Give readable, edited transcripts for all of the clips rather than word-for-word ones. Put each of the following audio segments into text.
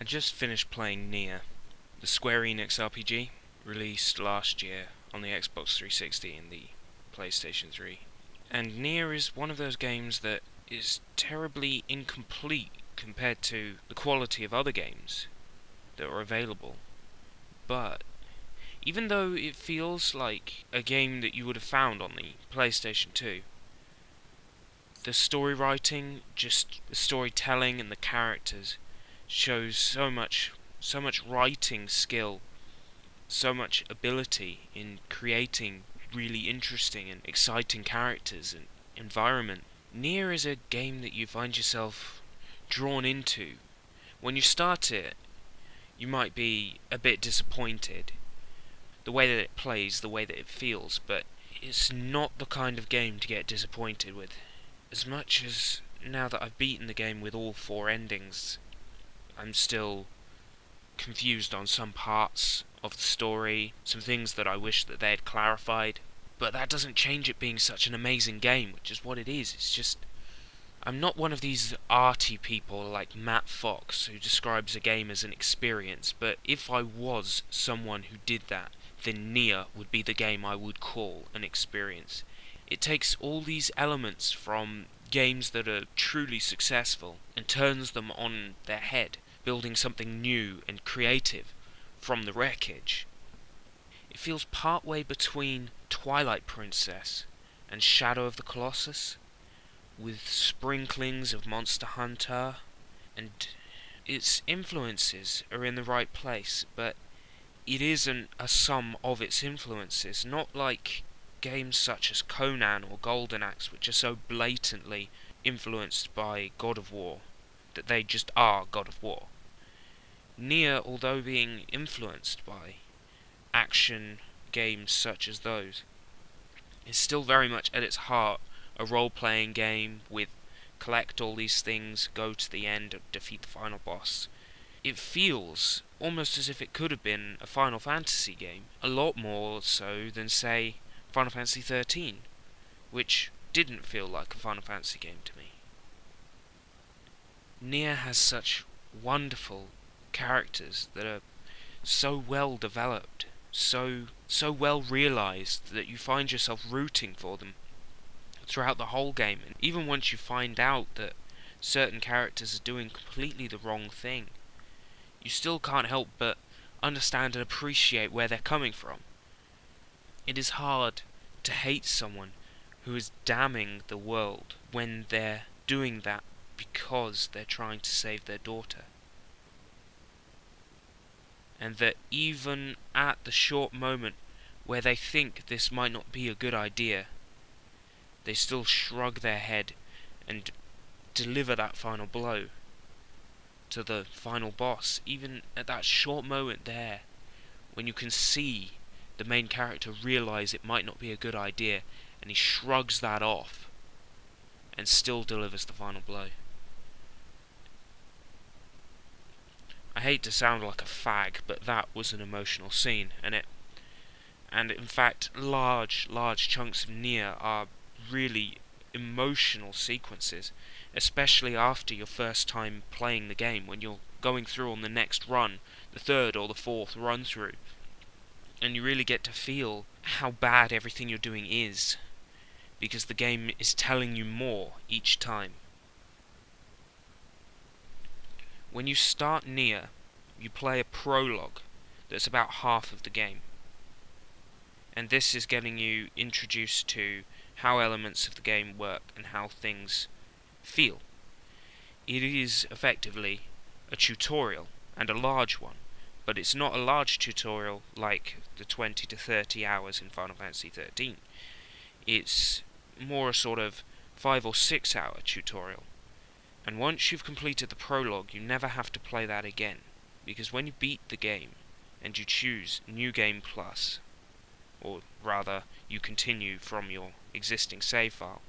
I just finished playing NieR, the Square Enix RPG, released last year on the Xbox 360 and the PlayStation 3. And NieR is one of those games that is terribly incomplete compared to the quality of other games that are available. But even though it feels like a game that you would have found on the PlayStation 2, the story writing, just the storytelling and the characters shows so much writing skill, so much ability in creating really interesting and exciting characters and environment. NieR is a game that you find yourself drawn into. When you start it, you might be a bit disappointed. The way that it plays, the way that it feels, but it's not the kind of game to get disappointed with. As much as now that I've beaten the game with all 4 endings, I'm still confused on some parts of the story, some things that I wish that they had clarified, but that doesn't change it being such an amazing game, which is what it is. It's just, I'm not one of these arty people like Matt Fox who describes a game as an experience, but if I was someone who did that, then NieR would be the game I would call an experience. It takes all these elements from games that are truly successful and turns them on their head, building something new and creative from the wreckage. It feels partway between Twilight Princess and Shadow of the Colossus, with sprinklings of Monster Hunter, and its influences are in the right place, but it isn't a sum of its influences, not like games such as Conan or Golden Axe, which are so blatantly influenced by God of War that they just are God of War. NieR, although being influenced by action games such as those, is still very much at its heart a role-playing game with collect all these things, go to the end, defeat the final boss. It feels almost as if it could have been a Final Fantasy game, a lot more so than, say, Final Fantasy 13, which didn't feel like a Final Fantasy game to me. NieR has such wonderful characters that are so well developed, so well realized that you find yourself rooting for them throughout the whole game, and even once you find out that certain characters are doing completely the wrong thing, you still can't help but understand and appreciate where they're coming from. It is hard to hate someone who is damning the world when they're doing that because they're trying to save their daughter. And that even at the short moment where they think this might not be a good idea, they still shrug their head and deliver that final blow to the final boss. Even at that short moment there, when you can see the main character realise it might not be a good idea, and he shrugs that off and still delivers the final blow. I hate to sound like a fag, but that was an emotional scene, and in fact large chunks of NieR are really emotional sequences, especially after your first time playing the game, when you're going through on the next run, the 3rd or the 4th run through, and you really get to feel how bad everything you're doing is, because the game is telling you more each time. When you start NieR, you play a prologue that's about half of the game, and this is getting you introduced to how elements of the game work and how things feel. It is effectively a tutorial, and a large one, but it's not a large tutorial like the 20 to 30 hours in Final Fantasy 13. It's more a sort of 5 or 6 hour tutorial, and once you've completed the prologue, you never have to play that again, because when you beat the game and you choose New Game Plus, or rather you continue from your existing save file,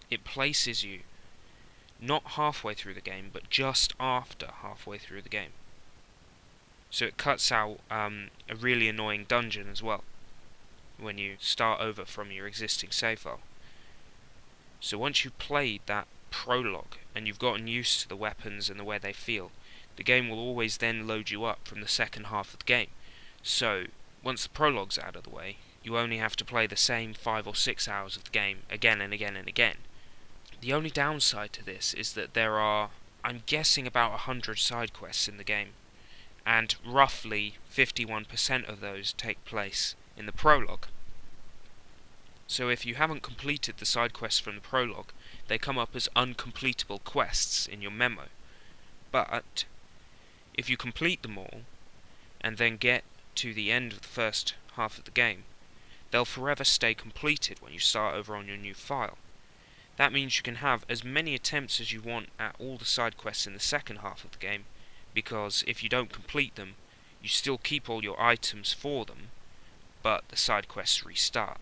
it places you not halfway through the game, but just after halfway through the game. So it cuts out a really annoying dungeon as well when you start over from your existing save file. So once you've played that prologue and you've gotten used to the weapons and the way they feel, the game will always then load you up from the second half of the game. So, once the prologue's out of the way, you only have to play the same 5 or 6 hours of the game again and again and again. The only downside to this is that there are, I'm guessing, about 100 side quests in the game, and roughly 51% of those take place in the prologue. So if you haven't completed the side quests from the prologue, they come up as uncompletable quests in your memo. But if you complete them all, and then get to the end of the first half of the game, they'll forever stay completed when you start over on your new file. That means you can have as many attempts as you want at all the side quests in the second half of the game, because if you don't complete them, you still keep all your items for them, but the side quests restart.